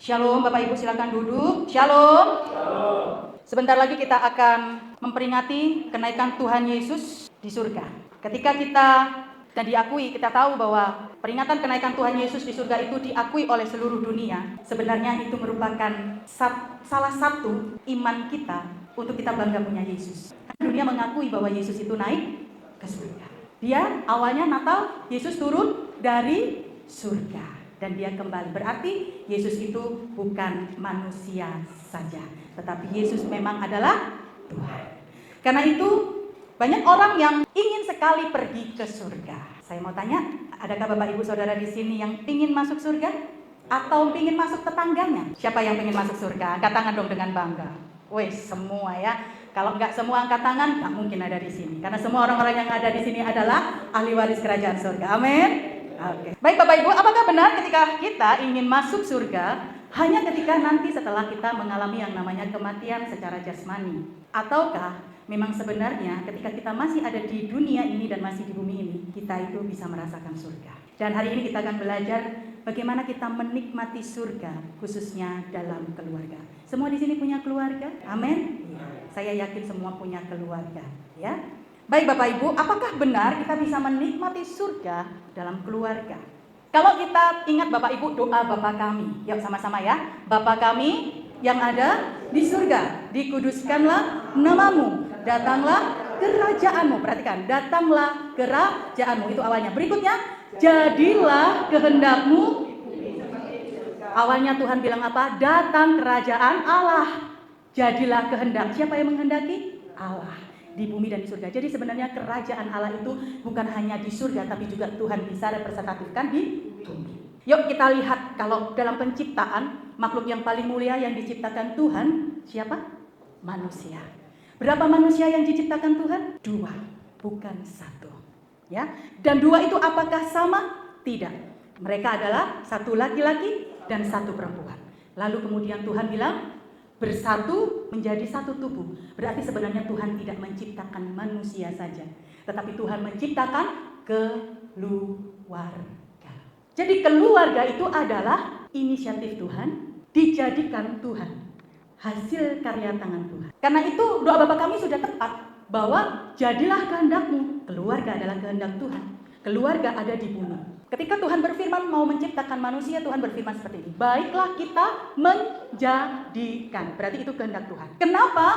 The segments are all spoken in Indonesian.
Shalom Bapak Ibu, silakan duduk. Shalom. Sebentar lagi kita akan memperingati kenaikan Tuhan Yesus di surga. Ketika kita dan diakui, kita tahu bahwa peringatan kenaikan Tuhan Yesus di surga itu diakui oleh seluruh dunia. Sebenarnya itu merupakan salah satu iman kita untuk kita bangga punya Yesus. Karena dunia mengakui bahwa Yesus itu naik ke surga. Dia awalnya Natal, Yesus turun dari surga dan dia kembali. Berarti Yesus itu bukan manusia saja, tetapi Yesus memang adalah Tuhan. Karena itu banyak orang yang ingin sekali pergi ke surga. Saya mau tanya, adakah Bapak Ibu Saudara di sini yang ingin masuk surga? Atau ingin masuk tetangganya? Siapa yang ingin masuk surga? Angkat tangan dong dengan bangga. Wes, semua ya. Kalau nggak semua angkat tangan, nggak mungkin ada di sini. Karena semua orang-orang yang ada di sini adalah ahli waris kerajaan surga. Amin. Oke. Baik Bapak Ibu, apakah benar ketika kita ingin masuk surga hanya ketika nanti setelah kita mengalami yang namanya kematian secara jasmani? Ataukah memang sebenarnya ketika kita masih ada di dunia ini dan masih di bumi ini, kita itu bisa merasakan surga? Dan hari ini kita akan belajar bagaimana kita menikmati surga, khususnya dalam keluarga. Semua di sini punya keluarga? Amin? Ya, saya yakin semua punya keluarga. Ya. Baik Bapak Ibu, apakah benar kita bisa menikmati surga dalam keluarga? Kalau kita ingat Bapak Ibu doa Bapa kami, yuk sama-sama ya. Bapa kami yang ada di surga, dikuduskanlah namamu, datanglah kerajaanmu. Perhatikan, datanglah kerajaanmu, itu awalnya. Berikutnya, jadilah kehendakmu. Awalnya Tuhan bilang apa? Datang kerajaan Allah. Jadilah kehendak. Siapa yang menghendaki? Allah. Di bumi dan di surga. Jadi sebenarnya kerajaan Allah itu bukan hanya di surga, tapi juga Tuhan bisa representatifkan di bumi. Yuk kita lihat, kalau dalam penciptaan, makhluk yang paling mulia yang diciptakan Tuhan, siapa? Manusia. Berapa manusia yang diciptakan Tuhan? 2, bukan 1. Ya. Dan 2 itu apakah sama? Tidak. Mereka adalah 1 laki-laki dan 1 perempuan. Lalu kemudian Tuhan bilang, bersatu menjadi 1 tubuh. Berarti sebenarnya Tuhan tidak menciptakan manusia saja, tetapi Tuhan menciptakan keluarga. Jadi keluarga itu adalah inisiatif Tuhan, dijadikan Tuhan, hasil karya tangan Tuhan. Karena itu doa Bapa kami sudah tepat, bahwa jadilah kehendakmu. Keluarga adalah kehendak Tuhan. Keluarga ada di bumi. Ketika Tuhan berfirman mau menciptakan manusia, Tuhan berfirman seperti ini. Baiklah kita menjadikan. Berarti itu kehendak Tuhan. Kenapa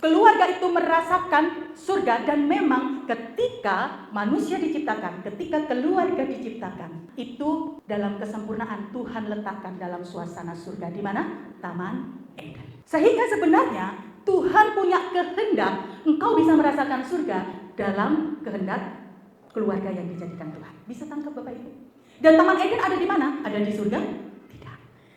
keluarga itu merasakan surga? Dan memang ketika manusia diciptakan, ketika keluarga diciptakan, itu dalam kesempurnaan Tuhan letakkan dalam suasana surga. Di mana? Taman Eden. Sehingga sebenarnya Tuhan punya kehendak engkau bisa merasakan surga dalam kehendak keluarga yang dijadikan Tuhan. Bisa tangkap Bapak Ibu? Dan Taman Eden ada di mana? Ada di surga? Tidak.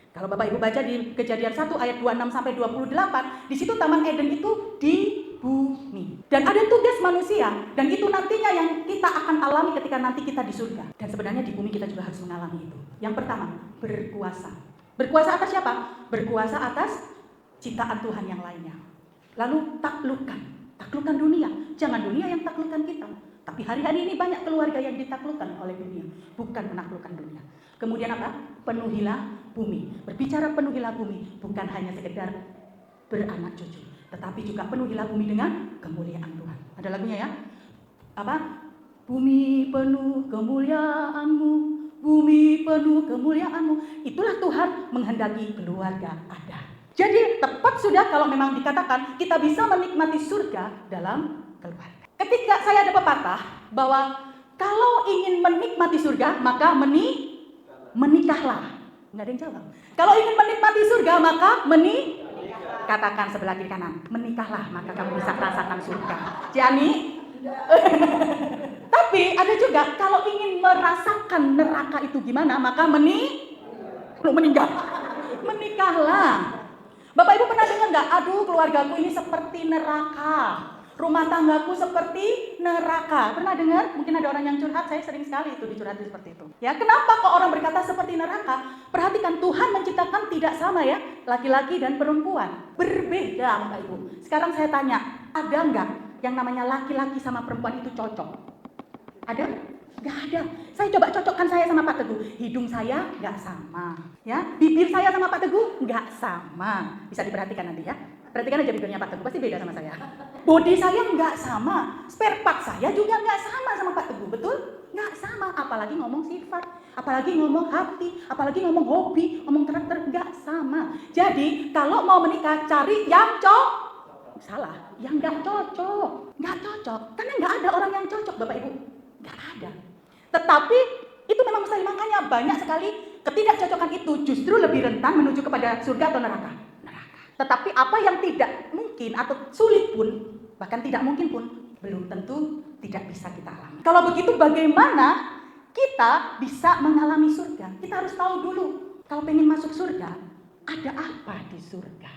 Kalau Bapak Ibu baca di Kejadian 1 ayat 26 sampai 28, di situ Taman Eden itu di bumi. Dan ada tugas manusia, dan itu nantinya yang kita akan alami ketika nanti kita di surga. Dan sebenarnya di bumi kita juga harus mengalami itu. Yang pertama, berkuasa. Berkuasa atas siapa? Berkuasa atas ciptaan Tuhan yang lainnya. Lalu taklukkan dunia. Jangan dunia yang taklukkan kita. Tapi hari-hari ini banyak keluarga yang ditaklukkan oleh dunia, bukan menaklukkan dunia. Kemudian apa? Penuhilah bumi. Berbicara penuhilah bumi, bukan hanya sekedar beranak cucu, tetapi juga penuhilah bumi dengan kemuliaan Tuhan. Ada lagunya ya? Apa? Bumi penuh kemuliaan-Mu, bumi penuh kemuliaan-Mu. Itulah Tuhan menghendaki keluarga ada. Jadi tepat sudah kalau memang dikatakan kita bisa menikmati surga dalam keluarga. Ketika saya ada pepatah bahwa kalau ingin menikmati surga maka menikahlah. Nggak ada yang jawab. Kalau ingin menikmati surga maka katakan sebelah kiri kanan, menikahlah maka kamu bisa merasakan surga. Jani. Tapi ada juga kalau ingin merasakan neraka itu gimana maka meninggal. Menikahlah. Bapak Ibu pernah dengar nggak? Aduh, keluargaku ini seperti neraka. Rumah tanggaku seperti neraka. Pernah dengar? Mungkin ada orang yang curhat. Saya sering sekali itu dicurhatin seperti itu. Ya, kenapa kok orang berkata seperti neraka? Perhatikan, Tuhan menciptakan tidak sama ya, laki-laki dan perempuan. Berbeda, Bapak Ibu. Sekarang saya tanya, ada nggak yang namanya laki-laki sama perempuan itu cocok? Ada? Nggak ada. Saya coba cocokkan saya sama Pak Teguh. Hidung saya nggak sama. Ya, bibir saya sama Pak Teguh nggak sama. Bisa diperhatikan nanti ya. Perhatikan aja bibirnya Pak Teguh, pasti beda sama saya. Body saya nggak sama. Spare part saya juga nggak sama Pak Teguh. Betul? Nggak sama. Apalagi ngomong sifat. Apalagi ngomong hati. Apalagi ngomong hobi. Ngomong karakter. Nggak sama. Jadi, kalau mau menikah, cari yang salah. Yang nggak cocok. Nggak cocok. Karena nggak ada orang yang cocok, Bapak Ibu. Nggak ada. Tetapi itu memang mustahil, makanya banyak sekali ketidakcocokan itu justru lebih rentan menuju kepada surga atau neraka. Tetapi apa yang tidak mungkin atau sulit pun, bahkan tidak mungkin pun, belum tentu tidak bisa kita alami. Kalau begitu bagaimana kita bisa mengalami surga? Kita harus tahu dulu, kalau pengen masuk surga, ada apa di surga?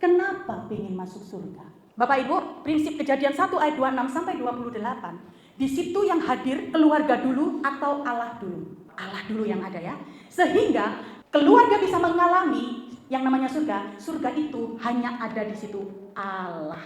Kenapa pengen masuk surga? Bapak Ibu, prinsip Kejadian 1 ayat 26 sampai 28. Di situ yang hadir keluarga dulu atau Allah dulu? Allah dulu yang ada ya. Sehingga keluarga bisa mengalami yang namanya surga. Surga itu hanya ada di situ Allah.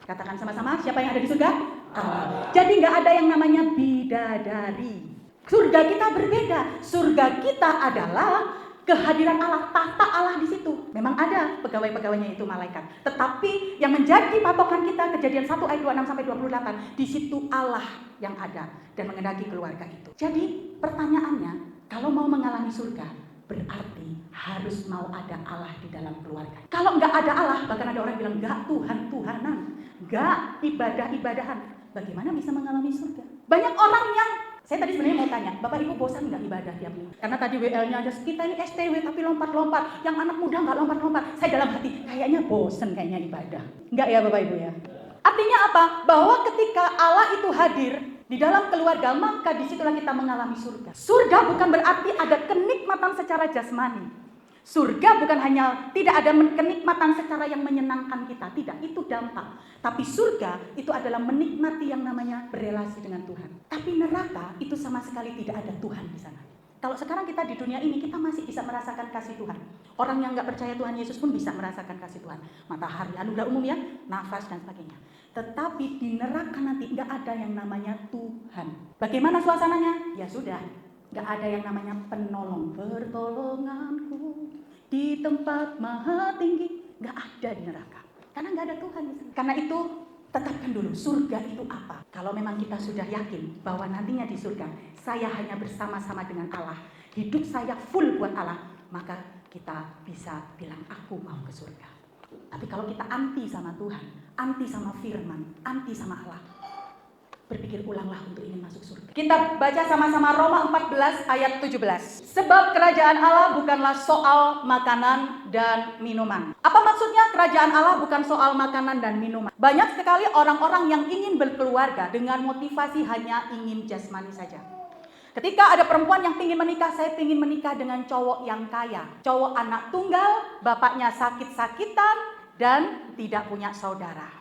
Katakan sama-sama, siapa yang ada di surga? Allah. Jadi nggak ada yang namanya bidadari. Surga kita berbeda. Surga kita adalah kehadiran Allah, tahta Allah di situ. Memang ada pegawai-pegawainya itu malaikat. Tetapi yang menjadi patokan kita Kejadian 1 ayat 26 sampai 28, di situ Allah yang ada dan mengendaki keluarga itu. Jadi pertanyaannya, kalau mau mengalami surga, berarti harus mau ada Allah di dalam keluarga. Kalau nggak ada Allah, bahkan ada orang bilang nggak Tuhan-Tuhanan, nggak ibadah-ibadahan, bagaimana bisa mengalami surga? Banyak orang yang saya tadi sebenarnya mau tanya, Bapak Ibu bosan nggak ibadah tiap minggu? Karena tadi WL-nya ada, kita ini STW tapi lompat-lompat, yang anak muda nggak lompat-lompat. Saya dalam hati, kayaknya bosan kayaknya ibadah. Nggak ya Bapak Ibu ya? Artinya apa? Bahwa ketika Allah itu hadir di dalam keluarga, maka disitulah kita mengalami surga. Surga bukan berarti ada kenikmatan secara jasmani. Surga bukan hanya tidak ada kenikmatan secara yang menyenangkan kita, tidak, itu dampak. Tapi surga itu adalah menikmati yang namanya berelasi dengan Tuhan. Tapi neraka itu sama sekali tidak ada Tuhan di sana. Kalau sekarang kita di dunia ini, kita masih bisa merasakan kasih Tuhan. Orang yang nggak percaya Tuhan Yesus pun bisa merasakan kasih Tuhan. Matahari, anugerah umum ya, nafas dan sebagainya. Tetapi di neraka nanti nggak ada yang namanya Tuhan. Bagaimana suasananya? Ya sudah, nggak ada yang namanya penolong. Pertolonganku di tempat maha tinggi, nggak ada di neraka. Karena nggak ada Tuhan. Karena itu tetapkan dulu, surga itu apa? Kalau memang kita sudah yakin bahwa nantinya di surga, saya hanya bersama-sama dengan Allah, hidup saya full buat Allah, maka kita bisa bilang, aku mau ke surga. Tapi kalau kita anti sama Tuhan, anti sama firman, anti sama Allah, berpikir ulanglah untuk ingin masuk surga. Kita baca sama-sama Roma 14 ayat 17. Sebab kerajaan Allah bukanlah soal makanan dan minuman. Apa maksudnya kerajaan Allah bukan soal makanan dan minuman? Banyak sekali orang-orang yang ingin berkeluarga dengan motivasi hanya ingin jasmani saja. Ketika ada perempuan yang ingin menikah, saya ingin menikah dengan cowok yang kaya. Cowok anak tunggal, bapaknya sakit-sakitan, dan tidak punya saudara.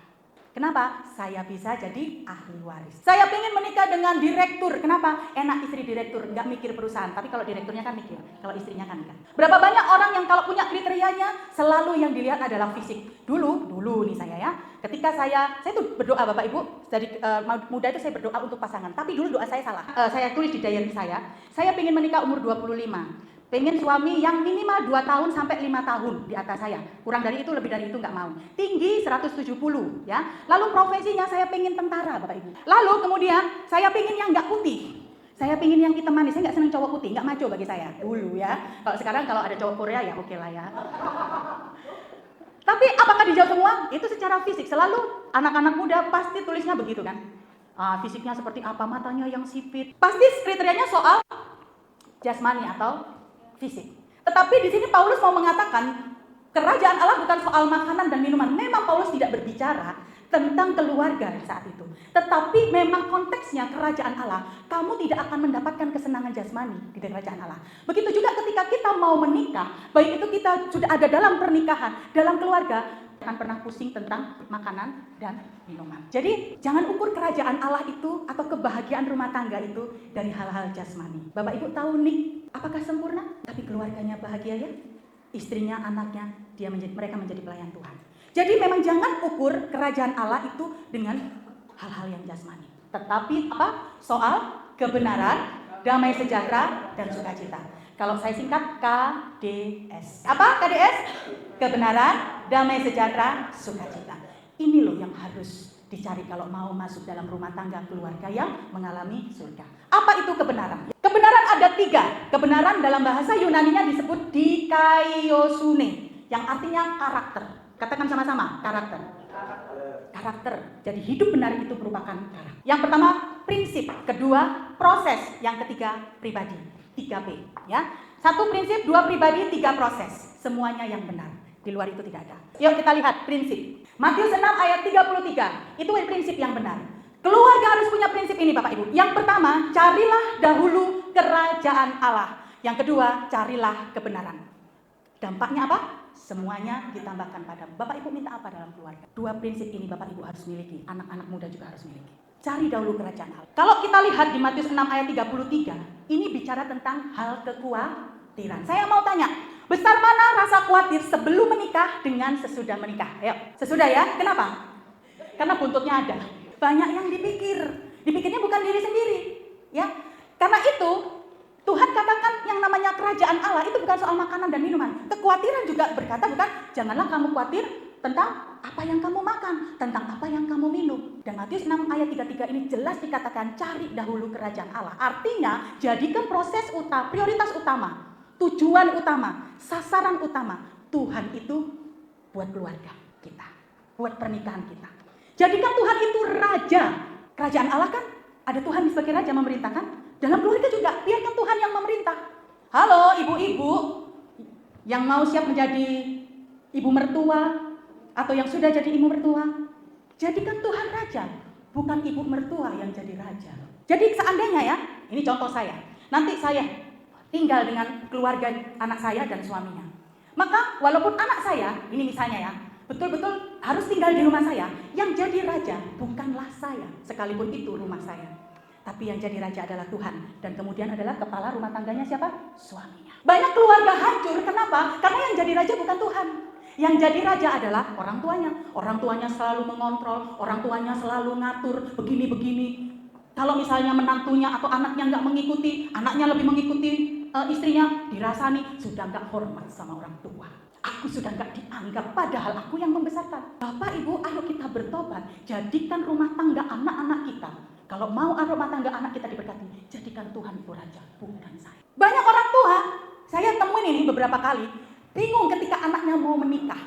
Kenapa? Saya bisa jadi ahli waris. Saya ingin menikah dengan direktur. Kenapa? Enak istri direktur, nggak mikir perusahaan. Tapi kalau direkturnya kan mikir, kalau istrinya kan enggak. Berapa banyak orang yang kalau punya kriterianya, selalu yang dilihat adalah fisik. Dulu nih saya ya. Ketika saya tuh berdoa Bapak Ibu, dari muda itu saya berdoa untuk pasangan. Tapi dulu doa saya salah. Saya tulis di diary saya ingin menikah umur 25. Pengen suami yang minimal 2 tahun sampai 5 tahun di atas saya. Kurang dari itu, lebih dari itu nggak mau. Tinggi 170 ya. Lalu profesinya saya pengen tentara Bapak Ibu. Lalu kemudian saya pengen yang nggak putih. Saya pengen yang hitam manis. Saya nggak seneng cowok putih, nggak maco bagi saya dulu ya. Kalau sekarang kalau ada cowok Korea ya oke lah ya. Tapi apakah dijawab semua? Itu secara fisik. Selalu anak-anak muda pasti tulisnya begitu kan. Fisiknya seperti apa, matanya yang sipit. Pasti kriterianya soal jasmani atau fisik. Tetapi di sini Paulus mau mengatakan kerajaan Allah bukan soal makanan dan minuman. Memang Paulus tidak berbicara tentang keluarga saat itu. Tetapi memang konteksnya kerajaan Allah, kamu tidak akan mendapatkan kesenangan jasmani di kerajaan Allah. Begitu juga ketika kita mau menikah, baik itu kita sudah ada dalam pernikahan, dalam keluarga, akan pernah pusing tentang makanan dan minuman. Jadi jangan ukur kerajaan Allah itu atau kebahagiaan rumah tangga itu dari hal-hal jasmani. Bapak Ibu tahu nih, apakah sempurna? Tapi keluarganya bahagia ya? Istrinya, anaknya, mereka menjadi pelayan Tuhan. Jadi memang jangan ukur kerajaan Allah itu dengan hal-hal yang jasmani. Tetapi apa? Soal kebenaran, damai sejahtera, dan sukacita. Kalau saya singkat KDS. Apa KDS? Kebenaran, damai sejahtera, sukacita. Ini loh yang harus dicari kalau mau masuk dalam rumah tangga keluarga yang mengalami surga. Apa itu kebenaran? Kebenaran ada 3. Kebenaran dalam bahasa Yunaninya disebut dikaiosune, yang artinya karakter. Katakan sama-sama, karakter. Karakter. Jadi hidup benar itu merupakan karakter. Yang pertama, prinsip. Kedua, proses. Yang ketiga, pribadi. 3P. Ya. 1 prinsip, 2 pribadi, 3 proses. Semuanya yang benar. Di luar itu tidak ada. Yuk kita lihat prinsip. Matius 6 ayat 33. Itu prinsip yang benar. Keluarga harus punya prinsip ini Bapak Ibu. Yang pertama, carilah dahulu kerajaan Allah. Yang kedua, carilah kebenaran. Dampaknya apa? Semuanya ditambahkan padamu. Bapak Ibu minta apa dalam keluarga? 2 prinsip ini Bapak Ibu harus miliki. Anak-anak muda juga harus miliki. Cari dahulu kerajaan Allah. Kalau kita lihat di Matius 6 ayat 33, ini bicara tentang hal kekhawatiran. Saya mau tanya, besar mana rasa khawatir sebelum menikah dengan sesudah menikah? Ayo, sesudah ya. Kenapa? Karena buntutnya ada. Banyak yang dipikirnya bukan diri sendiri, ya. Karena itu Tuhan katakan yang namanya kerajaan Allah itu bukan soal makanan dan minuman. Kekhawatiran juga berkata bukan, janganlah kamu khawatir tentang apa yang kamu makan, tentang apa yang kamu minum. Dan Matius 6 ayat 33 ini jelas dikatakan cari dahulu kerajaan Allah. Artinya jadikan proses utama, prioritas utama, tujuan utama, sasaran utama Tuhan itu buat keluarga kita, buat pernikahan kita. Jadikan Tuhan itu raja. Kerajaan Allah kan ada Tuhan sebagai raja memerintahkan. Dalam keluarga juga biarkan Tuhan yang memerintah. Halo ibu-ibu yang mau siap menjadi ibu mertua atau yang sudah jadi ibu mertua, jadikan Tuhan raja, bukan ibu mertua yang jadi raja. Jadi seandainya ya, ini contoh saya, nanti saya tinggal dengan keluarga anak saya dan suaminya. Maka walaupun anak saya, ini misalnya ya, betul-betul harus tinggal di rumah saya, yang jadi raja bukanlah saya, sekalipun itu rumah saya. Tapi yang jadi raja adalah Tuhan. Dan kemudian adalah kepala rumah tangganya siapa? Suaminya. Banyak keluarga hancur, kenapa? Karena yang jadi raja bukan Tuhan. Yang jadi raja adalah orang tuanya. Orang tuanya selalu mengontrol, orang tuanya selalu ngatur, begini-begini. Kalau misalnya menantunya atau anaknya nggak mengikuti, anaknya lebih mengikuti istrinya, dirasani, sudah nggak hormat sama orang tua. Aku sudah nggak dianggap, padahal aku yang membesarkan. Bapak Ibu, ayo kita bertobat. Jadikan rumah tangga anak-anak kita. Kalau mau rumah tangga anak kita diberkati, jadikan Tuhan itu raja, bukan saya. Banyak orang tua, saya temuin ini beberapa kali, bingung ketika anaknya mau menikah.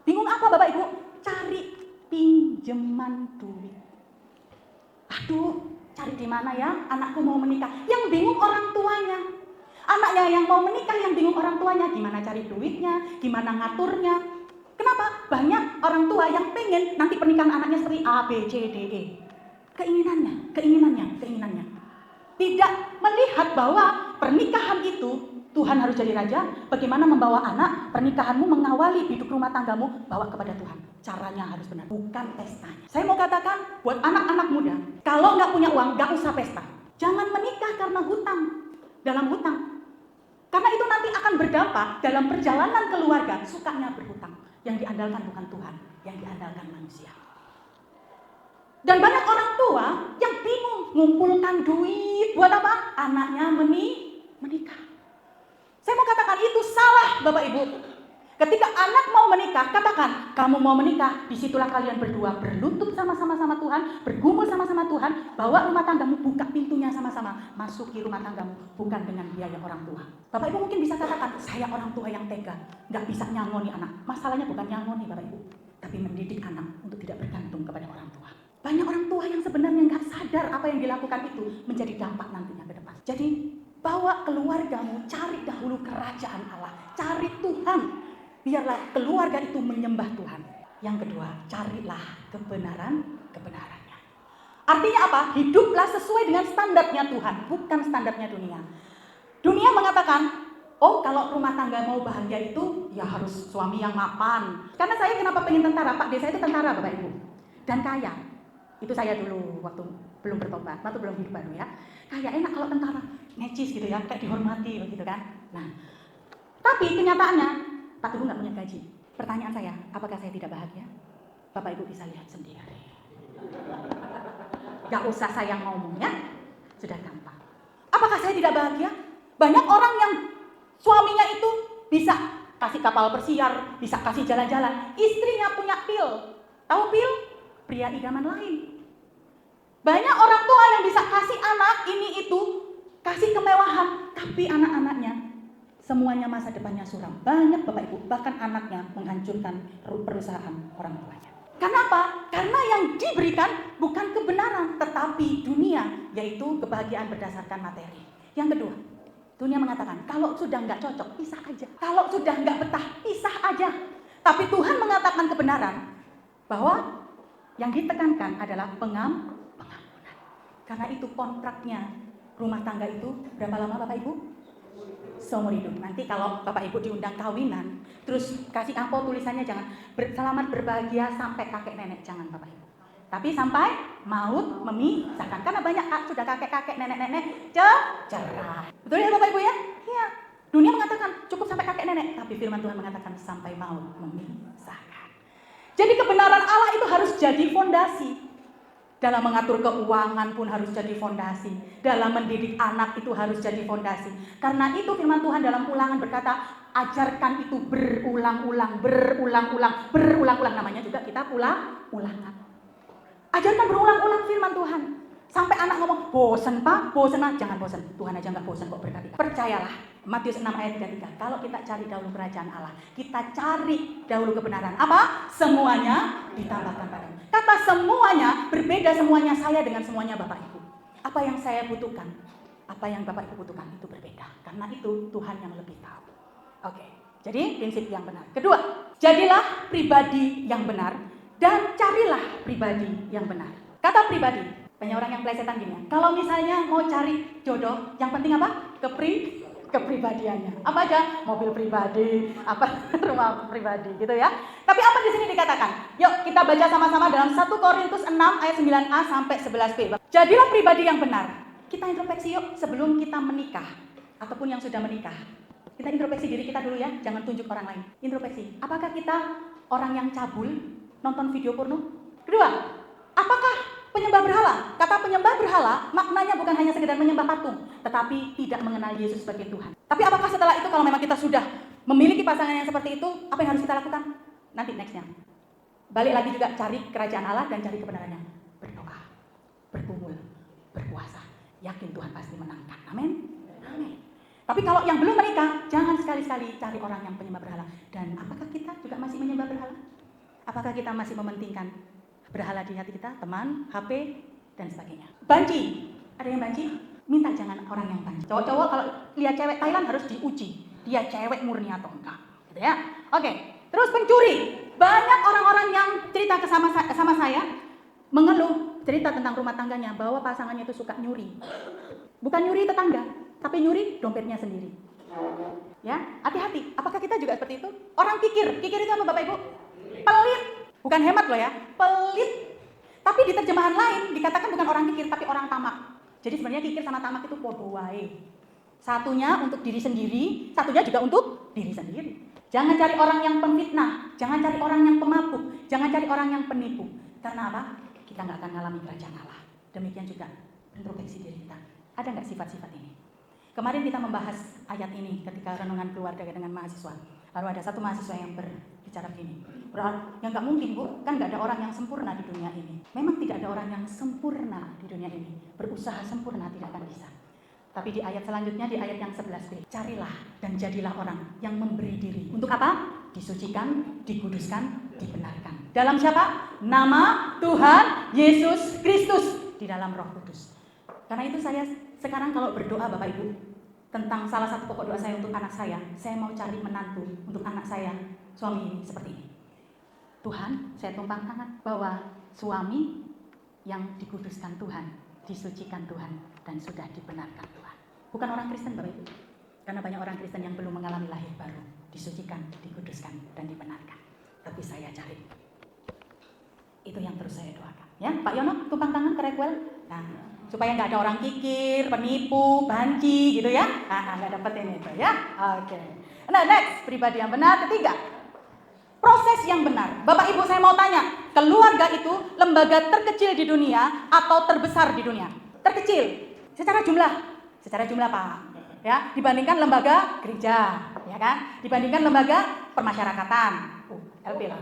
Bingung apa Bapak Ibu? Cari pinjaman duit. Aduh, cari di mana ya? Anakku mau menikah. Yang bingung orang tuanya. Anaknya yang mau menikah, yang bingung orang tuanya. Gimana cari duitnya, gimana ngaturnya. Kenapa? Banyak orang tua yang pengen nanti pernikahan anaknya seperti A, B, C, D, E. Keinginannya. Tidak melihat bahwa pernikahan itu Tuhan harus jadi raja. Bagaimana membawa anak, pernikahanmu mengawali hidup rumah tanggamu, bawa kepada Tuhan. Caranya harus benar, bukan pestanya. Saya mau katakan buat anak-anak muda, kalau nggak punya uang, nggak usah pesta. Jangan menikah karena hutang, dalam hutang. Karena itu nanti akan berdampak dalam perjalanan keluarga, sukanya berhutang. Yang diandalkan bukan Tuhan, yang diandalkan manusia. Dan banyak orang tua yang bingung ngumpulkan duit buat apa? Anaknya menikah. Saya mau katakan itu salah Bapak Ibu. Ketika anak mau menikah, katakan kamu mau menikah, disitulah kalian berdua berlutut sama-sama sama Tuhan, bergumul sama-sama Tuhan, bawa rumah tanggamu, buka pintunya sama-sama, masuki rumah tanggamu, bukan dengan biaya orang tua. Bapak Ibu mungkin bisa katakan, saya orang tua yang tega, gak bisa nyangoni anak. Masalahnya bukan nyangoni Bapak Ibu, tapi mendidik anak untuk tidak bergantung kepada orang tua. Banyak orang tua yang sebenarnya nggak sadar apa yang dilakukan itu menjadi dampak nantinya ke depan. Jadi bawa keluargamu, cari dahulu kerajaan Allah, cari Tuhan. Biarlah keluarga itu menyembah Tuhan. Yang kedua, carilah kebenarannya. Artinya apa? Hiduplah sesuai dengan standarnya Tuhan, bukan standarnya dunia. Dunia mengatakan, oh kalau rumah tangga mau bahagia itu ya harus suami yang mapan. Karena saya kenapa pengen tentara? Pak D saya itu tentara Bapak Ibu. Dan kaya. Itu saya dulu waktu belum bertobat, waktu belum hidup baru ya. Kayak enak kalau tentara, necis gitu ya, kayak dihormati begitu kan. Nah, tapi kenyataannya Pak Teguh nggak punya gaji. Pertanyaan saya, apakah saya tidak bahagia? Bapak Ibu bisa lihat sendiri. Gak usah saya ngomong ya. sudah gampang. Apakah saya tidak bahagia? Banyak orang yang suaminya itu bisa kasih kapal persiar, bisa kasih jalan-jalan. Istrinya punya pil. Tahu pil? Pria idaman lain. Banyak orang tua yang bisa kasih anak ini itu, kasih kemewahan, tapi anak-anaknya semuanya masa depannya suram. Banyak Bapak Ibu, bahkan anaknya menghancurkan perusahaan orang tuanya. Kenapa? Karena yang diberikan bukan kebenaran, tetapi dunia, yaitu kebahagiaan berdasarkan materi. Yang kedua, dunia mengatakan, kalau sudah nggak cocok, pisah aja. Kalau sudah nggak betah, pisah aja. Tapi Tuhan mengatakan kebenaran, bahwa yang ditekankan adalah pengampunan. Karena itu kontraknya rumah tangga itu berapa lama Bapak Ibu? Seumur hidup. Nanti kalau Bapak Ibu diundang kawinan, terus kasih amplop tulisannya jangan selamat berbahagia sampai kakek nenek, jangan Bapak Ibu. Tapi sampai maut memisahkan. Karena banyak sudah kakek-kakek, nenek-nenek cerai. Betul ya Bapak Ibu ya? Iya. Dunia mengatakan cukup sampai kakek nenek, tapi firman Tuhan mengatakan sampai maut memisahkan. Jadi kebenaran Allah itu harus jadi fondasi. Dalam mengatur keuangan pun harus jadi fondasi. Dalam mendidik anak itu harus jadi fondasi. Karena itu firman Tuhan dalam Ulangan berkata, ajarkan itu berulang-ulang. Namanya juga kita ulangan. Ajarkan berulang-ulang firman Tuhan. Sampai anak ngomong, bosen Pak, bosen Pak. Jangan bosen, Tuhan aja gak bosen kok berkati. Percayalah, Matius 6 ayat 33. Kalau kita cari dahulu kerajaan Allah, kita cari dahulu kebenaran. Apa? Semuanya ditambahkan padamu. Kata semuanya, berbeda semuanya saya dengan semuanya Bapak Ibu. Apa yang saya butuhkan, apa yang Bapak Ibu butuhkan itu berbeda. Karena itu Tuhan yang lebih tahu. Oke, jadi prinsip yang benar. Kedua, jadilah pribadi yang benar dan carilah pribadi yang benar. Kata pribadi, banyak orang yang pelesetan gini ya. Kalau misalnya mau cari jodoh, yang penting apa? Kepribadiannya. Apa aja? Mobil pribadi, rumah pribadi gitu ya. Tapi apa di sini dikatakan? Yuk kita baca sama-sama dalam 1 Korintus 6 ayat 9a sampai 11b. Jadilah pribadi yang benar. Kita introspeksi yuk sebelum kita menikah ataupun yang sudah menikah. Kita introspeksi diri kita dulu ya, jangan tunjuk orang lain. Introspeksi. Apakah kita orang yang cabul, nonton video porno? Kedua, apakah penyembah berhala? Kata penyembah berhala maknanya bukan hanya sekedar menyembah patung, tetapi tidak mengenal Yesus sebagai Tuhan. Tapi apakah setelah itu kalau memang kita sudah memiliki pasangan yang seperti itu, apa yang harus kita lakukan? Nanti nextnya. Balik lagi juga cari kerajaan Allah dan cari kebenarannya. Berdoa, berkumpul, berpuasa. Yakin Tuhan pasti menangkan. Amin. Amin. Tapi kalau yang belum menikah, jangan sekali-sekali cari orang yang penyembah berhala. Dan apakah kita juga masih menyembah berhala? Apakah kita masih mementingkan berhala di hati kita, teman, HP, dan sebagainya. Banci. Ada yang banci? Minta jangan orang yang banci. Cowok-cowok kalau lihat cewek Thailand harus diuji. Dia cewek murni atau enggak. Gitu ya. Oke. Terus pencuri. Banyak orang-orang yang cerita sama saya, mengeluh cerita tentang rumah tangganya, bahwa pasangannya itu suka nyuri. Bukan nyuri tetangga, tapi nyuri dompetnya sendiri. Ya, hati-hati. Apakah kita juga seperti itu? Orang kikir. Kikir itu apa Bapak Ibu? Pelit. Bukan hemat loh ya, pelit. Tapi di terjemahan lain dikatakan bukan orang kikir, tapi orang tamak. Jadi sebenarnya kikir sama tamak itu podo wae. Satunya untuk diri sendiri, satunya juga untuk diri sendiri. Jangan cari orang yang pemfitnah, jangan cari orang yang pemabuk, jangan cari orang yang penipu. Karena apa? Kita nggak akan mengalami kerajaan Allah. Demikian juga introspeksi diri kita. Ada nggak sifat-sifat ini? Kemarin kita membahas ayat ini ketika renungan keluarga dengan mahasiswa. Lalu ada satu mahasiswa yang berbicara begini, yang nggak mungkin Bu, kan nggak ada orang yang sempurna di dunia ini. Memang tidak ada orang yang sempurna di dunia ini. Berusaha sempurna tidak akan bisa. Tapi di ayat selanjutnya, di ayat yang 11b, carilah dan jadilah orang yang memberi diri. Untuk apa? Disucikan, dikuduskan, dibenarkan. Dalam siapa? Nama Tuhan Yesus Kristus, di dalam Roh Kudus. Karena itu saya sekarang kalau berdoa Bapak Ibu, tentang salah satu pokok doa saya untuk anak saya mau cari menantu untuk anak saya, suami ini seperti ini. Tuhan, saya tumpang tangan bahwa suami yang dikuduskan Tuhan, disucikan Tuhan, dan sudah dibenarkan Tuhan. Bukan orang Kristen Bapak Ibu, karena banyak orang Kristen yang belum mengalami lahir baru, disucikan, dikuduskan, dan dibenarkan. Tapi saya cari. Itu yang terus saya doakan. Ya, Pak Yono, tumpang tangan ke Rekwel. Nah, supaya nggak ada orang kikir, penipu, banci gitu ya. Nggak dapetin itu ya. Oke. Nah, next, pribadi yang benar. Ketiga, proses yang benar. Bapak Ibu saya mau tanya, keluarga itu lembaga terkecil di dunia atau terbesar di dunia? Terkecil. Secara jumlah Pak, ya, dibandingkan lembaga gereja, ya kan? Dibandingkan lembaga permasyarakatan, LP lah.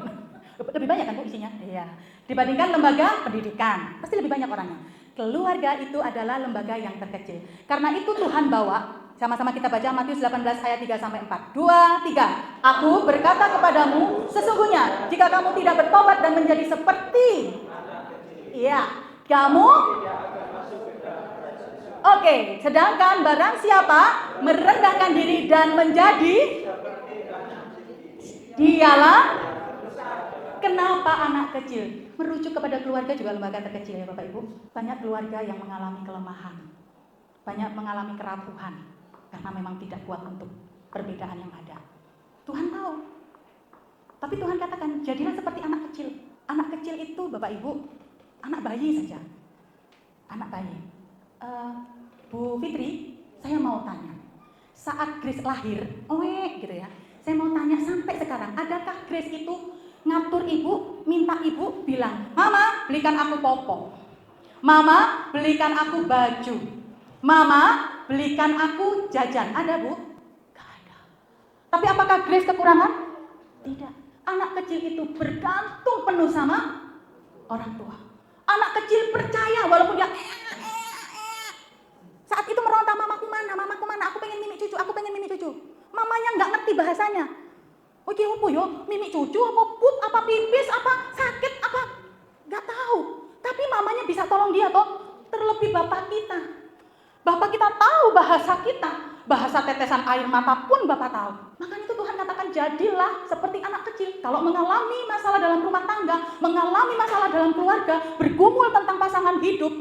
Lebih banyak kan Bu isinya? Iya. Dibandingkan lembaga pendidikan, pasti lebih banyak orangnya. Keluarga itu adalah lembaga yang terkecil. Karena itu Tuhan bawa, sama-sama kita baca Matius 18 ayat 3 sampai 4. 2, 3. Aku berkata kepadamu, sesungguhnya jika kamu tidak bertobat dan menjadi seperti, iya, kamu, oke, sedangkan barang siapa merendahkan diri dan menjadi, dialah. Kenapa anak kecil? Merujuk kepada keluarga juga lembaga terkecil ya Bapak Ibu. Banyak keluarga yang mengalami kelemahan, banyak mengalami kerapuhan, karena memang tidak kuat untuk perbedaan yang ada. Tuhan tahu. Tapi Tuhan katakan, jadilah seperti anak kecil. Anak kecil itu Bapak Ibu, anak bayi saja. Anak bayi. Bu Fitri, saya mau tanya. Saat Grace lahir, gitu ya. Saya mau tanya sampai sekarang, adakah Grace itu ngatur ibu, minta ibu bilang, Mama belikan aku popok, Mama belikan aku baju, Mama belikan aku jajan? Ada Bu? Gak ada. Tapi apakah Grace kekurangan? Tidak. Anak kecil itu bergantung penuh sama orang tua. Anak kecil percaya walaupun dia saat itu meronta, mamaku mana, aku pengen mimi cucu. Mamanya gak ngerti bahasanya. Oke, apa yo? Mimi cucu, apa pup, apa pipis, apa sakit, apa? Gak tahu. Tapi mamanya bisa tolong dia toh. Terlebih bapak kita. Bapak kita tahu bahasa kita. Bahasa tetesan air mata pun Bapak tahu. Makanya itu Tuhan katakan, jadilah seperti anak kecil. Kalau mengalami masalah dalam rumah tangga, mengalami masalah dalam keluarga, bergumul tentang pasangan hidup,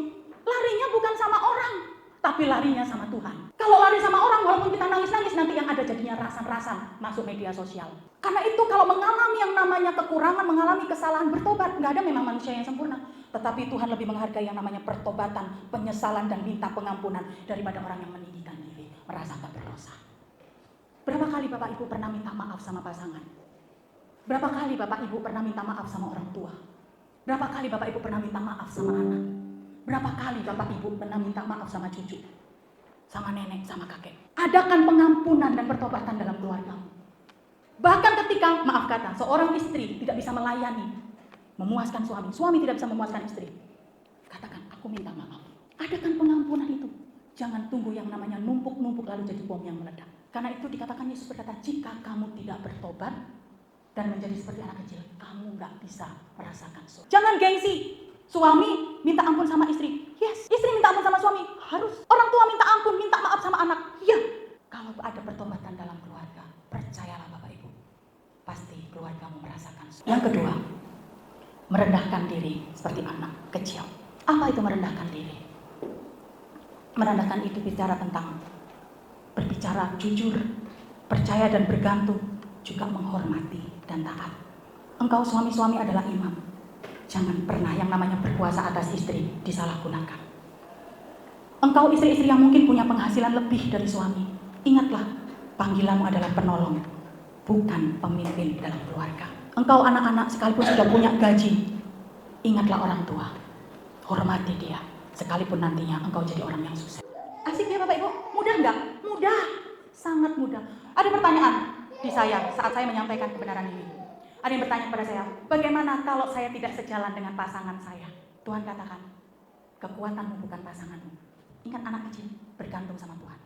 larinya bukan sama orang, tapi larinya sama Tuhan. Kalau lari sama orang, walaupun kita nangis-nangis, nanti yang ada jadinya rasan-rasan masuk media sosial. Karena itu kalau mengalami yang namanya kekurangan, mengalami kesalahan, bertobat. Nggak ada memang manusia yang sempurna. Tetapi Tuhan lebih menghargai yang namanya pertobatan, penyesalan, dan minta pengampunan daripada orang yang meninggikan diri, merasa tak berdosa. Berapa kali Bapak Ibu pernah minta maaf sama pasangan? Berapa kali Bapak Ibu pernah minta maaf sama orang tua? Berapa kali Bapak Ibu pernah minta maaf sama anak? Berapa kali Bapak Ibu pernah minta maaf sama cucu? Sama nenek, sama kakek? Adakan pengampunan dan pertobatan dalam keluarga. Bahkan ketika, maaf kata, seorang istri tidak bisa melayani, memuaskan suami, suami tidak bisa memuaskan istri, katakan, aku minta maaf. Adakan pengampunan itu. Jangan tunggu yang namanya numpuk-numpuk lalu jadi bom yang meledak. Karena itu dikatakan, Yesus berkata, jika kamu tidak bertobat dan menjadi seperti anak kecil, kamu gak bisa merasakan surga. Jangan gengsi. Suami minta ampun sama istri, yes. Istri minta ampun sama suami, harus. Orang tua minta ampun, minta maaf sama anak, ya. Kalau ada pertobatan dalam keluarga, percayalah Bapak Ibu, pasti keluargamu merasakan surga. Yang kedua, merendahkan diri seperti anak kecil. Apa itu merendahkan diri? Merendahkan itu bicara tentang berbicara jujur, percaya dan bergantung, juga menghormati dan taat. Engkau suami-suami adalah imam. Jangan pernah yang namanya berkuasa atas istri disalahgunakan. Engkau istri-istri yang mungkin punya penghasilan lebih dari suami, ingatlah, panggilanmu adalah penolong, bukan pemimpin dalam keluarga. Engkau anak-anak sekalipun sudah punya gaji, ingatlah orang tua, hormati dia, sekalipun nantinya engkau jadi orang yang sukses. Asik ya Bapak Ibu? Mudah enggak? Mudah, sangat mudah. Ada pertanyaan di saya saat saya menyampaikan kebenaran ini. Ada yang bertanya kepada saya, bagaimana kalau saya tidak sejalan dengan pasangan saya? Tuhan katakan, kekuatanmu bukan pasanganmu. Ingat anak kecil, bergantung sama Tuhan.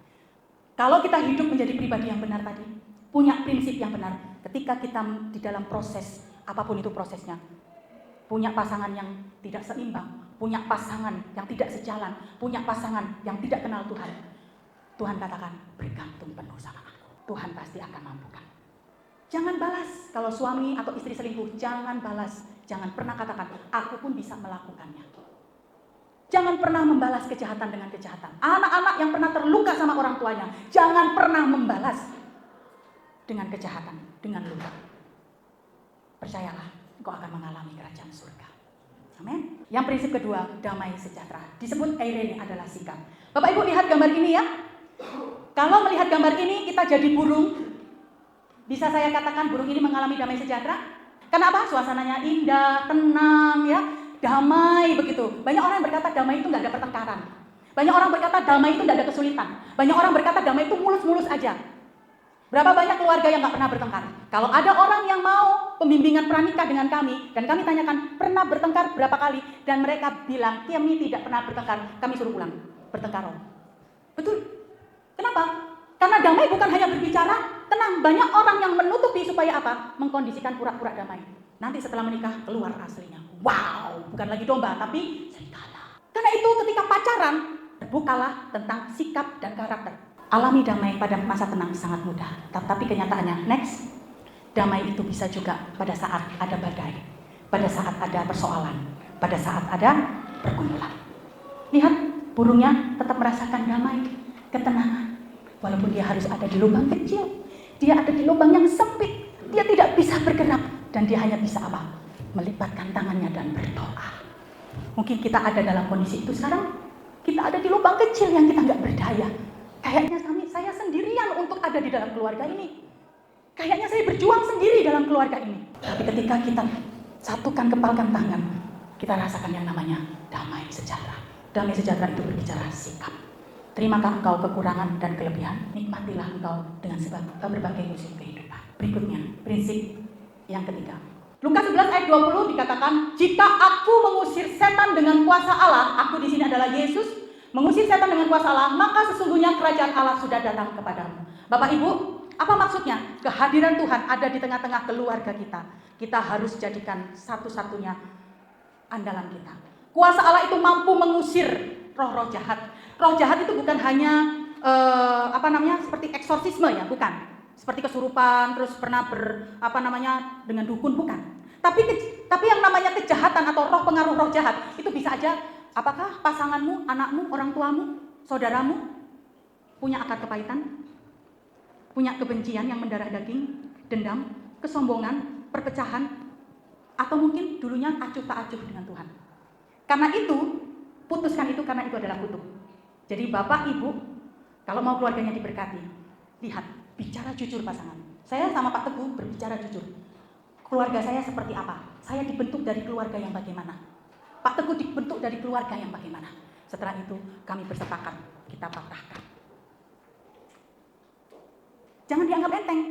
Kalau kita hidup menjadi pribadi yang benar tadi, punya prinsip yang benar, ketika kita di dalam proses, apapun itu prosesnya, punya pasangan yang tidak seimbang, punya pasangan yang tidak sejalan, punya pasangan yang tidak kenal Tuhan, Tuhan katakan, bergantung penuh sama aku. Tuhan pasti akan mampukan. Jangan balas, kalau suami atau istri selingkuh, jangan balas. Jangan pernah katakan, aku pun bisa melakukannya. Jangan pernah membalas kejahatan dengan kejahatan. Anak-anak yang pernah terluka sama orang tuanya, jangan pernah membalas dengan kejahatan, dengan luka. Percayalah, engkau akan mengalami kerajaan surga. Amin. Yang prinsip kedua, damai sejahtera. Disebut eirene adalah sikap. Bapak Ibu lihat gambar ini ya. Kalau melihat gambar ini, kita jadi burung. Bisa saya katakan burung ini mengalami damai sejahtera? Kenapa? Suasananya indah, tenang ya, damai begitu. Banyak orang yang berkata damai itu nggak ada pertengkaran. Banyak orang berkata damai itu tidak ada kesulitan. Banyak orang berkata damai itu mulus-mulus aja. Berapa banyak keluarga yang gak pernah bertengkar? Kalau ada orang yang mau pembimbingan pranikah dengan kami, dan kami tanyakan pernah bertengkar berapa kali, dan mereka bilang kami tidak pernah bertengkar, kami suruh pulang. Bertengkar. Betul. Kenapa? Karena damai bukan hanya berbicara, tenang. Banyak orang yang menutupi supaya apa? Mengkondisikan pura-pura damai. Nanti setelah menikah keluar aslinya. Wow, bukan lagi domba, tapi serigala. Karena itu ketika pacaran, terbukalah tentang sikap dan karakter. Alami damai pada masa tenang sangat mudah. Tapi kenyataannya, next, damai itu bisa juga pada saat ada badai, pada saat ada persoalan, pada saat ada pergumulan. Lihat, burungnya tetap merasakan damai, ketenangan. Walaupun dia harus ada di lubang kecil, dia ada di lubang yang sempit, dia tidak bisa bergerak, dan dia hanya bisa apa? Melipatkan tangannya dan berdoa. Mungkin kita ada dalam kondisi itu sekarang, kita ada di lubang kecil yang kita nggak berdaya. Kayaknya saya sendirian untuk ada di dalam keluarga ini. Kayaknya saya berjuang sendiri dalam keluarga ini. Tapi ketika kita satukan, kepalkan tangan, kita rasakan yang namanya damai sejahtera. Damai sejahtera itu berbicara sikap. Terimakah engkau kekurangan dan kelebihan, nikmatilah engkau dengan sebab berbagai musim kehidupan. Berikutnya, prinsip yang ketiga. Lukas 11 ayat 20 dikatakan, jika aku mengusir setan dengan kuasa Allah, aku di sini adalah Yesus, mengusir setan dengan kuasa Allah, maka sesungguhnya kerajaan Allah sudah datang kepadamu. Bapak Ibu, apa maksudnya? Kehadiran Tuhan ada di tengah-tengah keluarga kita. Kita harus jadikan satu-satunya andalan kita. Kuasa Allah itu mampu mengusir roh-roh jahat. Roh jahat itu bukan hanya seperti eksorsisme ya, bukan. Seperti kesurupan, terus pernah dengan dukun, bukan. Tapi yang namanya kejahatan atau roh pengaruh roh jahat itu bisa aja apakah pasanganmu, anakmu, orang tuamu, saudaramu punya akar kepahitan, punya kebencian yang mendarah daging, dendam, kesombongan, perpecahan, atau mungkin dulunya acuh tak acuh dengan Tuhan. Karena itu, putuskan itu karena itu adalah kutuk. Jadi Bapak Ibu, kalau mau keluarganya diberkati, lihat, bicara jujur pasangan. Saya sama Pak Teguh berbicara jujur. Keluarga saya seperti apa? Saya dibentuk dari keluarga yang bagaimana? Pak Teguh dibentuk dari keluarga yang bagaimana? Setelah itu kami bersepakat, kita patahkan. Jangan dianggap enteng.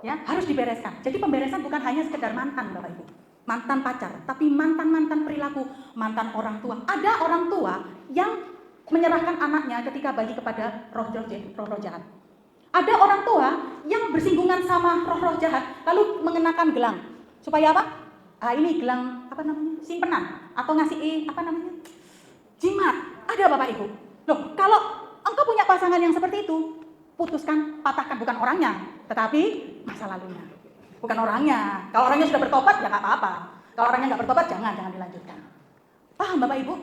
Ya, harus dibereskan. Jadi pemberesan bukan hanya sekedar mantan Bapak Ibu. Mantan pacar, tapi mantan perilaku, mantan orang tua. Ada orang tua yang menyerahkan anaknya ketika bayi kepada roh-roh jahat. Ada orang tua yang bersinggungan sama roh-roh jahat, lalu mengenakan gelang. Supaya apa? Ini gelang, simpenan. Atau ngasih, jimat. Ada Bapak Ibu. Loh, kalau engkau punya pasangan yang seperti itu, putuskan, patahkan, bukan orangnya, tetapi masa lalunya. Bukan orangnya. Kalau orangnya sudah bertobat, ya nggak apa-apa. Kalau orangnya nggak bertobat, jangan dilanjutkan. Paham Bapak Ibu?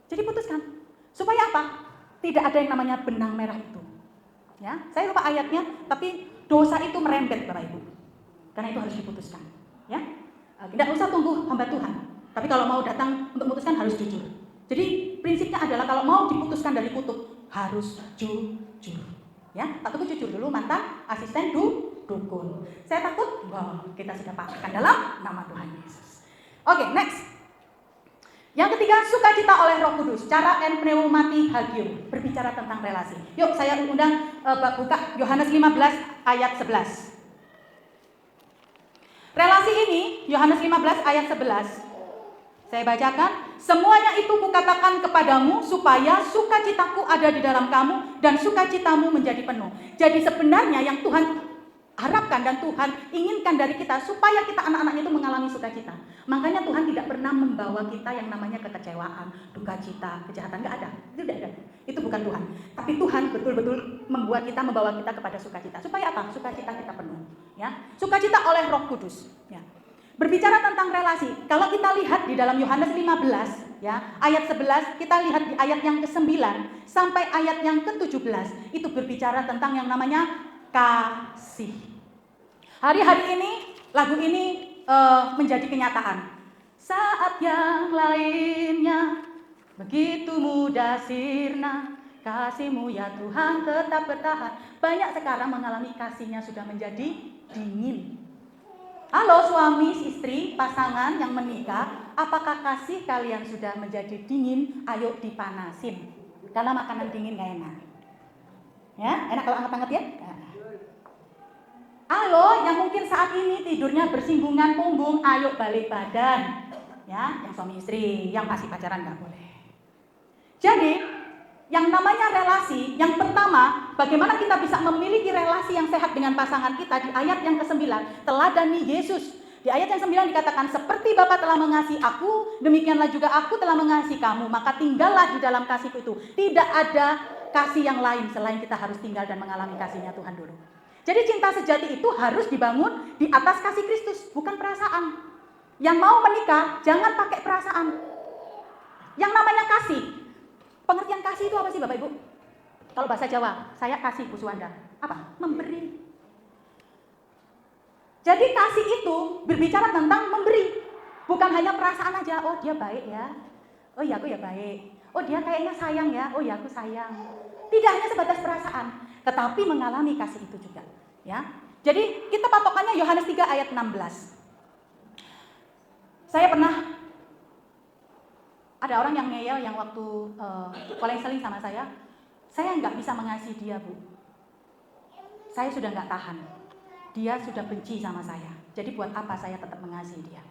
Jadi putuskan. Supaya apa? Tidak ada yang namanya benang merah itu. Ya, saya lupa ayatnya, tapi dosa itu merembet Bapak Ibu. Karena itu harus diputuskan. Ya, tidak usah tunggu hamba Tuhan. Tapi kalau mau datang untuk memutuskan harus jujur. Jadi prinsipnya adalah kalau mau diputuskan dari kutuk harus jujur. Ya, Pak Teguh jujur dulu mantan asisten dukun. Saya takut, kita sudah patahkan dalam nama Tuhan Yesus. Oke, next. Yang ketiga, sukacita oleh Roh Kudus. Cara en pneumati hagium, berbicara tentang relasi. Yuk, saya undang buka Yohanes 15 ayat 11. Relasi ini, Yohanes 15 ayat 11. Saya bacakan, semuanya itu kukatakan kepadamu supaya sukacitaku ada di dalam kamu dan sukacitamu menjadi penuh. Jadi sebenarnya yang Tuhan harapkan dan Tuhan inginkan dari kita supaya kita anak-anaknya itu mengalami sukacita. Makanya Tuhan tidak pernah membawa kita yang namanya kekecewaan, duka cita, kejahatan, nggak ada. Itu tidak ada. Itu bukan Tuhan. Tapi Tuhan betul-betul membawa kita kepada sukacita. Supaya apa? Sukacita kita penuh. Ya, sukacita oleh Roh Kudus. Ya. Berbicara tentang relasi, kalau kita lihat di dalam Yohanes 15, ya, ayat 11, kita lihat di ayat yang ke-9 sampai ayat yang ke-17, itu berbicara tentang yang namanya kasih. Hari-hari ini, lagu ini menjadi kenyataan. Saat yang lainnya begitu mudah sirna, kasih-Mu ya Tuhan tetap bertahan. Banyak sekarang mengalami kasihnya sudah menjadi dingin. Halo suami, istri, pasangan yang menikah, apakah kasih kalian sudah menjadi dingin? Ayo dipanasin. Karena makanan dingin gak enak. Ya, enak kalau hangat-hangat ya? Halo, yang mungkin saat ini tidurnya bersinggungan punggung, ayo balik badan. Ya, yang suami istri, yang masih pacaran gak boleh. Jadi, yang namanya relasi, yang pertama, bagaimana kita bisa memiliki relasi yang sehat dengan pasangan kita di ayat yang ke-9, teladani Yesus. Di ayat yang 9 dikatakan, seperti Bapa telah mengasihi aku, demikianlah juga aku telah mengasihi kamu, maka tinggallah di dalam kasihku itu. Tidak ada kasih yang lain selain kita harus tinggal dan mengalami kasihnya Tuhan dulu. Jadi cinta sejati itu harus dibangun di atas kasih Kristus, bukan perasaan. Yang mau menikah, jangan pakai perasaan. Yang namanya kasih, pengertian kasih itu apa sih Bapak Ibu? Kalau bahasa Jawa, saya kasih Bu Suwanda. Apa? Memberi. Jadi kasih itu berbicara tentang memberi. Bukan hanya perasaan aja, oh dia baik ya. Oh iya aku ya baik. Oh dia kayaknya sayang ya. Oh iya aku sayang. Tidak hanya sebatas perasaan, tetapi mengalami kasih itu juga. Ya. Jadi kita patokannya Yohanes 3 ayat 16. Saya pernah ada orang yang ngeyel yang waktu calling sama saya nggak bisa mengasihi dia Bu. Saya sudah nggak tahan. Dia sudah benci sama saya. Jadi buat apa saya tetap mengasihi dia?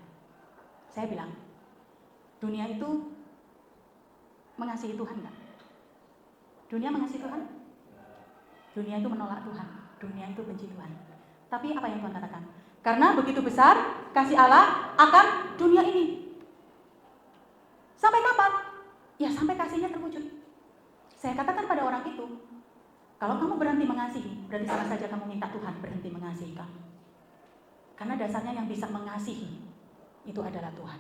Saya bilang, dunia itu mengasihi Tuhan nggak? Dunia mengasihi Tuhan? Dunia itu menolak Tuhan. Dunia itu benci Tuhan. Tapi apa yang Tuhan katakan? Karena begitu besar kasih Allah akan dunia ini. Sampai kapan? Ya sampai kasihnya terwujud. Saya katakan pada orang itu, kalau kamu berhenti mengasihi, berarti sama saja kamu minta Tuhan berhenti mengasihi kamu. Karena dasarnya yang bisa mengasihi itu adalah Tuhan.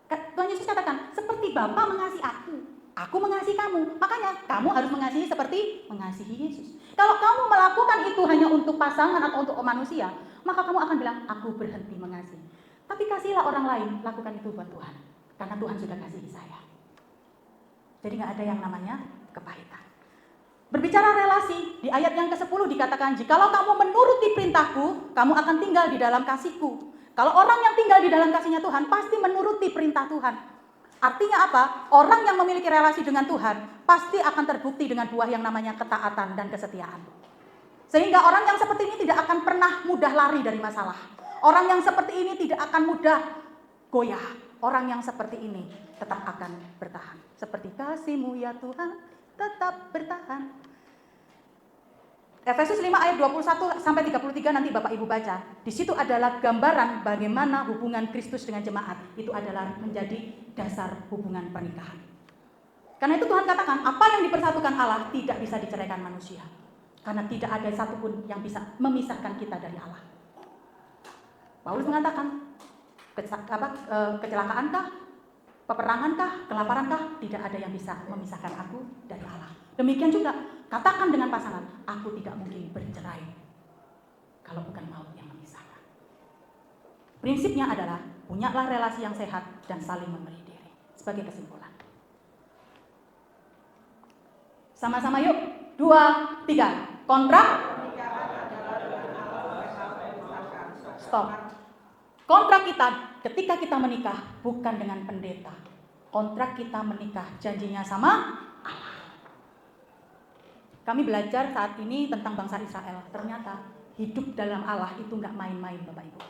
Tuhan Yesus katakan, seperti Bapa mengasihi aku mengasihi kamu. Makanya kamu harus mengasihi seperti mengasihi Yesus. Kalau kamu melakukan itu hanya untuk pasangan atau untuk manusia, maka kamu akan bilang, aku berhenti mengasihi. Tapi kasihilah orang lain, lakukan itu buat Tuhan. Karena Tuhan sudah kasihi saya. Jadi gak ada yang namanya kepahitan. Berbicara relasi, di ayat yang ke-10 dikatakan, jikalau kamu menuruti perintahku, kamu akan tinggal di dalam kasihku. Kalau orang yang tinggal di dalam kasihnya Tuhan, pasti menuruti perintah Tuhan. Artinya apa? Orang yang memiliki relasi dengan Tuhan, pasti akan terbukti dengan buah yang namanya ketaatan dan kesetiaan. Sehingga orang yang seperti ini tidak akan pernah mudah lari dari masalah. Orang yang seperti ini tidak akan mudah goyah. Orang yang seperti ini tetap akan bertahan. Seperti kasih-Mu ya Tuhan, tetap bertahan. Efesus 5 ayat 21 sampai 33 nanti Bapak Ibu baca. Di situ adalah gambaran bagaimana hubungan Kristus dengan jemaat. Itu adalah menjadi dasar hubungan pernikahan. Karena itu Tuhan katakan, apa yang dipersatukan Allah tidak bisa diceraikan manusia. Karena tidak ada satupun yang bisa memisahkan kita dari Allah. Paulus mengatakan, kecelakaankah, peperangankah, kelaparankah, tidak ada yang bisa memisahkan aku dari Allah. Demikian juga, katakan dengan pasangan, aku tidak mungkin bercerai kalau bukan maut yang memisahkan. Prinsipnya adalah, punyalah relasi yang sehat dan saling memberi diri. Sebagai kesimpulan. Sama-sama yuk, 2, 3. Kontrak. Stop. Kontrak kita ketika kita menikah bukan dengan pendeta. Kontrak kita menikah janjinya sama Allah. Kami belajar saat ini tentang bangsa Israel. Ternyata hidup dalam Allah itu nggak main-main Bapak Ibu.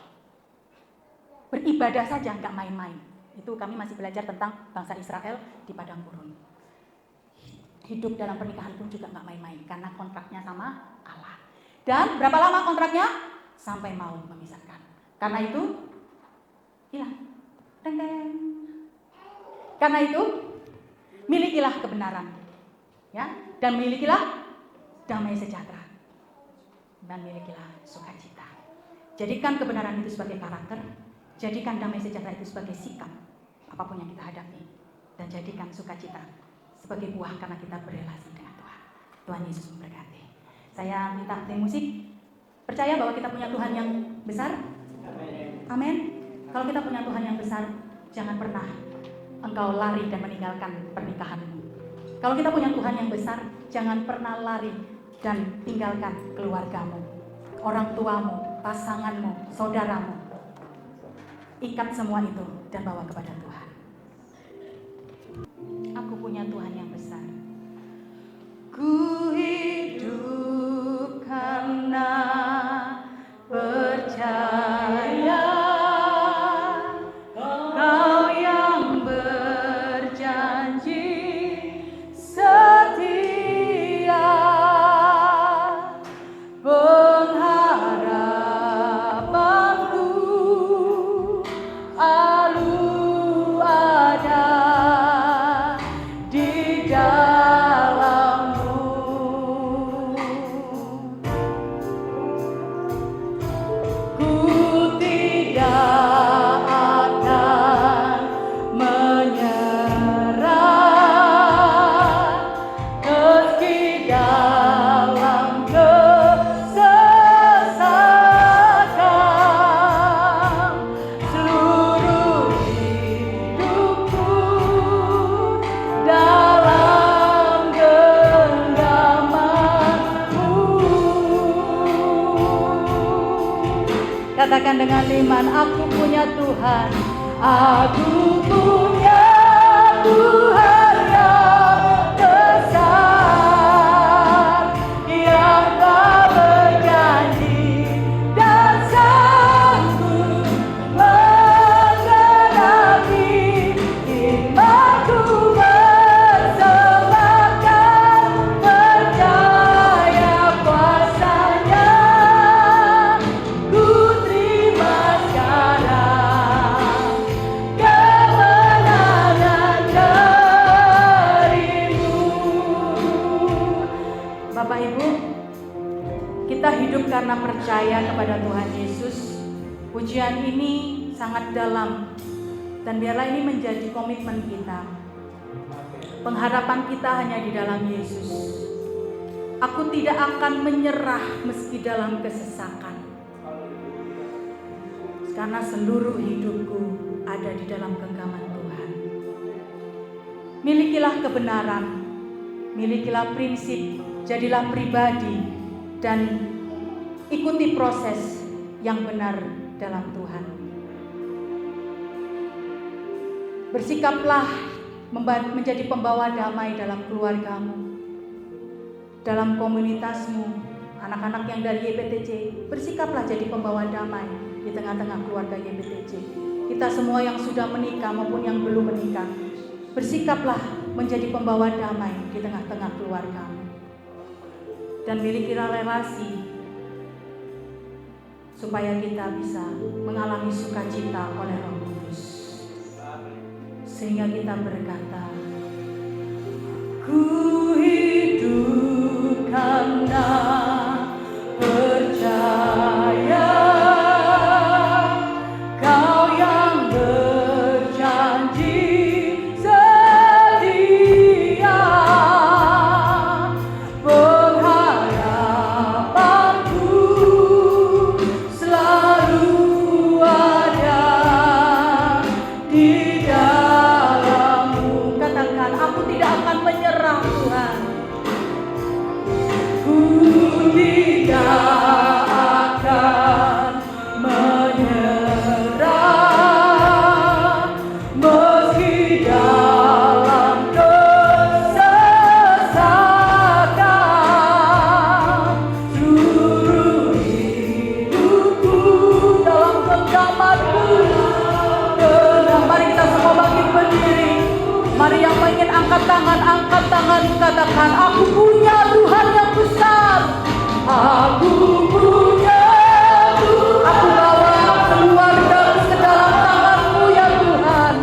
Beribadah saja nggak main-main. Itu kami masih belajar tentang bangsa Israel di padang gurun. Hidup dalam pernikahan pun juga nggak main-main karena kontraknya sama Allah. Dan berapa lama kontraknya? Sampai mau memisahkan. Karena itu hilang. Teng-teng. Karena itu milikilah kebenaran. Ya, dan milikilah damai sejahtera. Dan milikilah sukacita. Jadikan kebenaran itu sebagai karakter, jadikan damai sejahtera itu sebagai sikap apapun yang kita hadapi, dan jadikan sukacita sebagai buah karena kita berelasi dengan Tuhan. Tuhan Yesus memberkati. Saya minta tim musik. Percaya bahwa kita punya Tuhan yang besar? Amin. Kalau kita punya Tuhan yang besar, jangan pernah engkau lari dan meninggalkan pernikahanmu. Kalau kita punya Tuhan yang besar, jangan pernah lari dan tinggalkan keluargamu, orang tuamu, pasanganmu, saudaramu. ikat semua itu dan bawa kepada Tuhan. Aku punya Tuhan yang besar. Ku hidup karena percaya Kau yang berjanji setia, pengharapanku selalu ada di dalam-Mu. Ku tidak akan menyerah meski dalam kesesakan. Seluruh hidupku dalam genggaman-Mu. Katakan dengan iman, aku punya Tuhan. Aku punya Tuhan yang besar, yang tak berjanji dan sanggup menggenapi imanku, bersembahkan percaya kuasa-Nya. Ku terima sekarang kemenangan dari-Mu. Bapak Ibu, kita hidup karena percaya kepada Tuhan Yesus. Pujian ini sangat dalam dan biarlah ini menjadi komitmen kita. Pengharapan kita hanya di dalam Yesus. Aku tidak akan menyerah meski dalam kesesakan, karena seluruh hidupku ada di dalam genggaman Tuhan. Milikilah kebenaran, milikilah prinsip, jadilah pribadi, dan ikuti proses yang benar dalam Tuhan. Bersikaplah menjadi pembawa damai dalam keluargamu, dalam komunitasmu. Anak-anak yang dari YPTJ, bersikaplah jadi pembawa damai di tengah-tengah keluarga YPTJ. Kita semua yang sudah menikah maupun yang belum menikah, bersikaplah menjadi pembawa damai di tengah-tengah keluargamu. Dan milikilah relasi supaya kita bisa mengalami sukacita oleh Roh Kudus. Sehingga kita berkata, ku hidup karena percaya Kau yang berjanji setia, pengharapanku selalu ada di dalam-Mu. Katakan, aku tidak akan menyerah Tuhan. Ku tidak akan menyerah meski dalam kesesakan. Seluruh hidupku dalam genggaman-Mu. Mari kita semua bangkit berdiri. Mari yang ingin angkat tangan, katakan, aku punya Tuhan yang besar. Aku punya Tuhan. Aku bawa keluargaku ke dalam tangan-Mu ya Tuhan.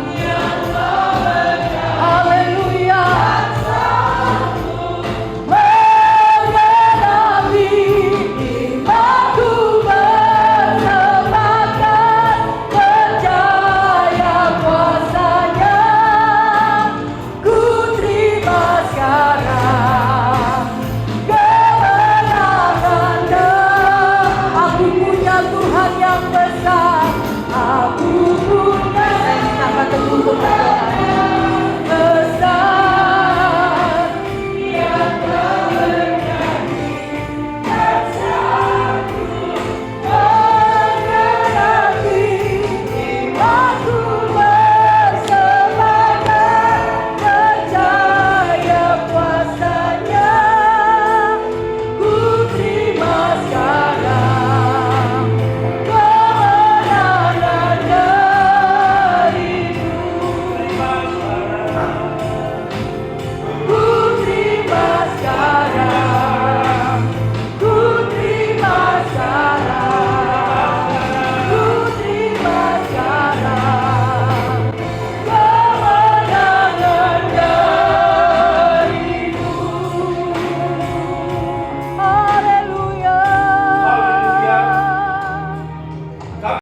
Haleluya. Mengenapi imanku, bersembahkan percaya kuasa-Nya. Ku terima sekarang kemenangan. Aku punya Tuhan yang besar. Aku punya. Saya minta kata untuk berdoa.